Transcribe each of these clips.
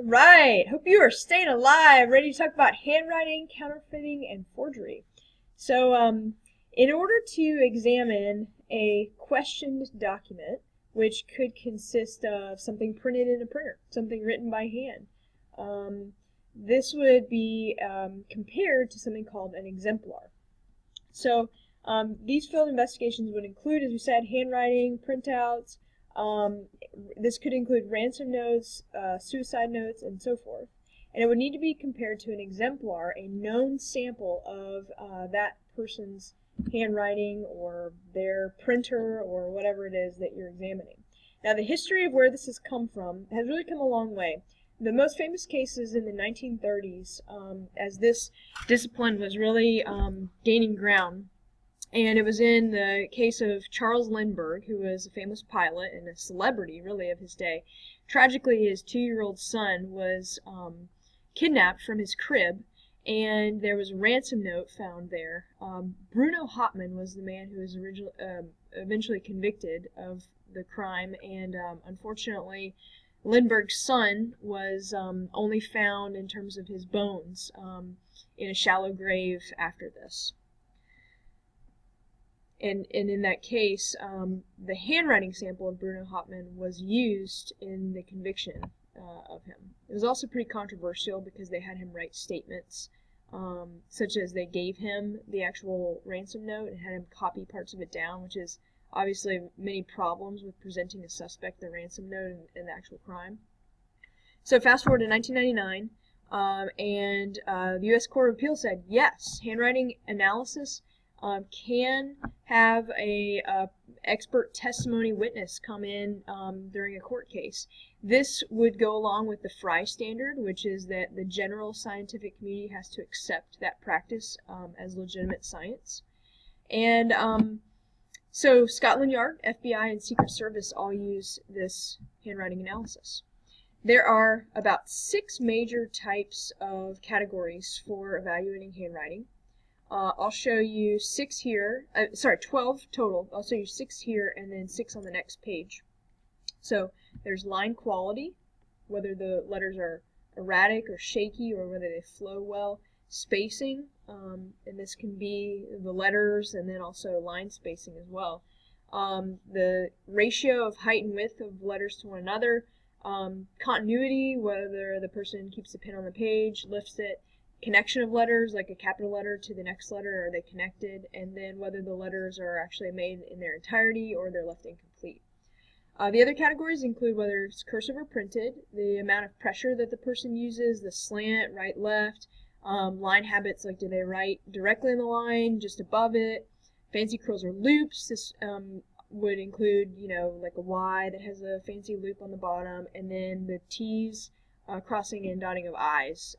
Right. Hope you are staying alive, ready to talk about handwriting, counterfeiting, and forgery. So, in order to examine a questioned document, which could consist of something printed in a printer, something written by hand, this would be compared to something called an exemplar. So, these field investigations would include, as we said, handwriting, printouts. This could include ransom notes, suicide notes, and so forth. And it would need to be compared to an exemplar, a known sample of that person's handwriting or their printer or whatever it is that you're examining. Now, the history of where this has come from has really come a long way. The most famous cases in the 1930s, as this discipline was really gaining ground, and it was in the case of Charles Lindbergh, who was a famous pilot and a celebrity, really, of his day. Tragically, his 2-year-old son was kidnapped from his crib, and there was a ransom note found there. Bruno Hauptmann was the man who was eventually convicted of the crime, and unfortunately, Lindbergh's son was only found in terms of his bones in a shallow grave after this. And in that case, the handwriting sample of Bruno Hauptmann was used in the conviction of him. It was also pretty controversial because they had him write statements, such as they gave him the actual ransom note and had him copy parts of it down, which is obviously many problems with presenting a suspect the ransom note in the actual crime. So fast forward to 1999, and the U.S. Court of Appeals said, yes, handwriting analysis can have a expert testimony witness come in during a court case. This would go along with the Fry standard, which is that the general scientific community has to accept that practice as legitimate science. And so Scotland Yard, FBI, and Secret Service all use this handwriting analysis. There are about 6 major types of categories for evaluating handwriting. I'll show you 6 here, 12 total. I'll show you 6 here and then 6 on the next page. So there's line quality, whether the letters are erratic or shaky or whether they flow well. Spacing, and this can be the letters and then also line spacing as well. The ratio of height and width of letters to one another. Continuity, whether the person keeps the pen on the page, lifts it. Connection of letters, like a capital letter to the next letter, are they connected? And then whether the letters are actually made in their entirety or they're left incomplete. The other categories include whether it's cursive or printed, the amount of pressure that the person uses, the slant, right, left, line habits, like do they write directly in the line, just above it, fancy curls or loops. This would include, like a Y that has a fancy loop on the bottom, and then the T's, crossing and dotting of I's.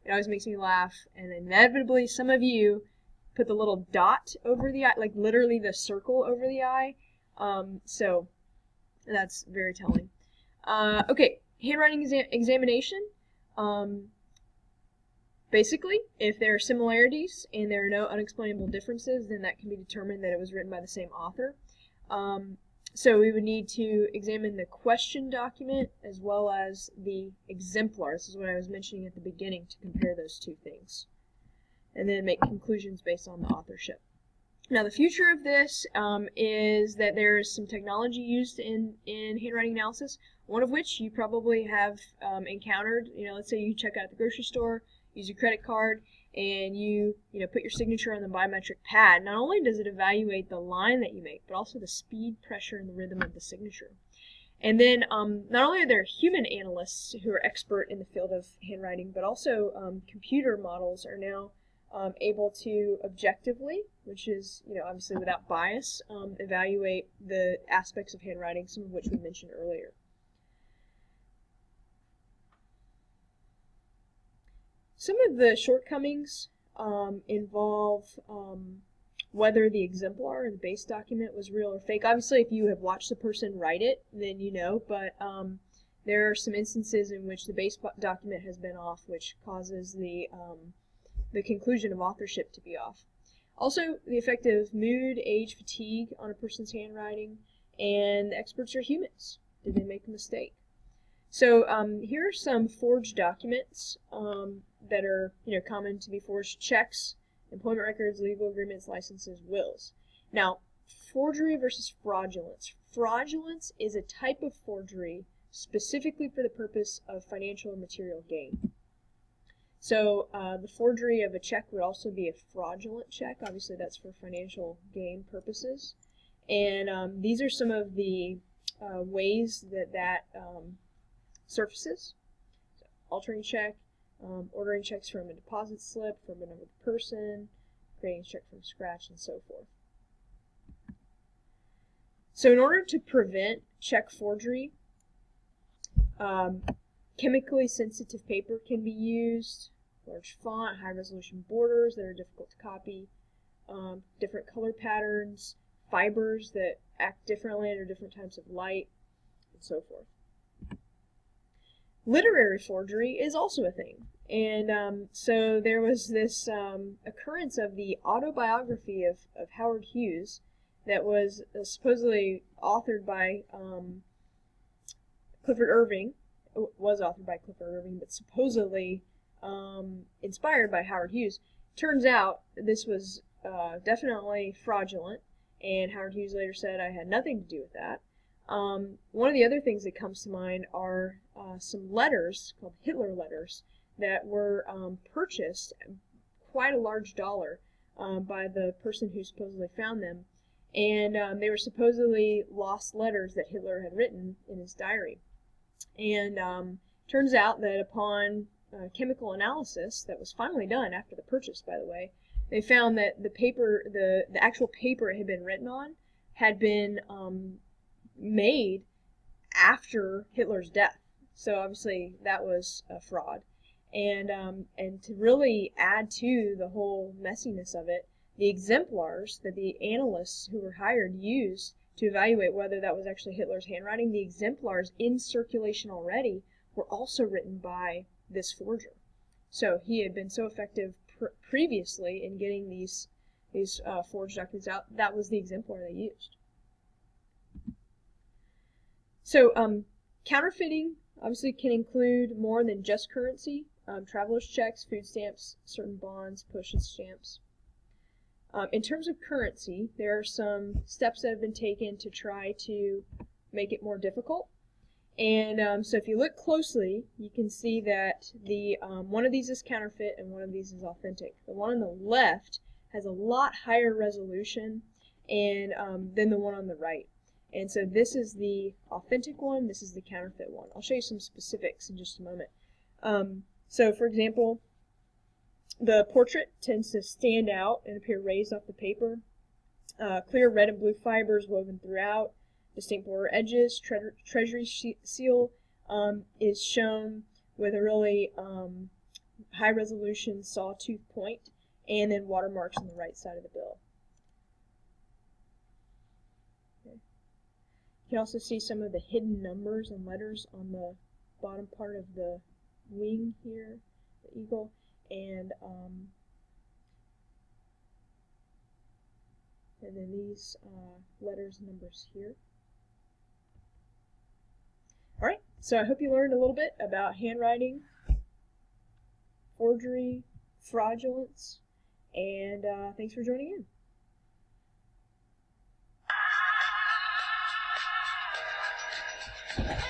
It always makes me laugh, and inevitably some of you put the little dot over the I, like literally the circle over the I. So that's very telling. Okay, handwriting examination. Basically, if there are similarities and there are no unexplainable differences, then that can be determined that it was written by the same author. So we would need to examine the question document as well as the exemplar. This is what I was mentioning at the beginning, to compare those two things. And then make conclusions based on the authorship. Now the future of this is that there is some technology used in handwriting analysis, one of which you probably have encountered. Let's say you check out at the grocery store, use your credit card, and you put your signature on the biometric pad. Not only does it evaluate the line that you make, but also the speed, pressure, and the rhythm of the signature. And then not only are there human analysts who are expert in the field of handwriting, but also computer models are now able to objectively, which is obviously without bias, evaluate the aspects of handwriting, some of which we mentioned earlier. Some of the shortcomings involve whether the exemplar or the base document was real or fake. Obviously, if you have watched the person write it, then you know, but there are some instances in which the base document has been off, which causes the conclusion of authorship to be off. Also, the effect of mood, age, fatigue on a person's handwriting, and experts are humans. Did they make a mistake? So here are some forged documents that are common to be forged: checks, employment records, legal agreements, licenses, wills. Now, forgery versus fraudulence. Fraudulence is a type of forgery specifically for the purpose of financial or material gain. So the forgery of a check would also be a fraudulent check. Obviously, that's for financial gain purposes. And these are some of the ways that surfaces. So, altering check, ordering checks from a deposit slip from another person, creating a check from scratch, and so forth. So in order to prevent check forgery, chemically sensitive paper can be used, large font, high resolution borders that are difficult to copy, different color patterns, fibers that act differently under different types of light, and so forth. Literary forgery is also a thing. And so there was this occurrence of the autobiography of Howard Hughes that was supposedly authored by Clifford Irving. It was authored by Clifford Irving, but supposedly inspired by Howard Hughes. Turns out this was definitely fraudulent, and Howard Hughes later said, "I had nothing to do with that." One of the other things that comes to mind are some letters called Hitler letters that were purchased quite a large dollar by the person who supposedly found them, and they were supposedly lost letters that Hitler had written in his diary. And turns out that upon chemical analysis that was finally done after the purchase, by the way, they found that the paper, the actual paper it had been written on, had been made after Hitler's death. So obviously that was a fraud. And to really add to the whole messiness of it, the exemplars that the analysts who were hired used to evaluate whether that was actually Hitler's handwriting, the exemplars in circulation already were also written by this forger. So he had been so effective previously in getting these forged documents out. That was the exemplar they used. So counterfeiting obviously can include more than just currency. Traveler's checks, food stamps, certain bonds, postage stamps. In terms of currency, there are some steps that have been taken to try to make it more difficult. And so if you look closely, you can see that the one of these is counterfeit and one of these is authentic. The one on the left has a lot higher resolution and than the one on the right. And so this is the authentic one, this is the counterfeit one. I'll show you some specifics in just a moment. So for example, the portrait tends to stand out and appear raised off the paper. Clear red and blue fibers woven throughout. Distinct border edges. Treasury seal is shown with a really high resolution sawtooth point, and then watermarks on the right side of the bill. Okay. You can also see some of the hidden numbers and letters on the bottom part of the wing here, the eagle, and then these letters and numbers here. Alright, so I hope you learned a little bit about handwriting, forgery, fraudulence, and thanks for joining in.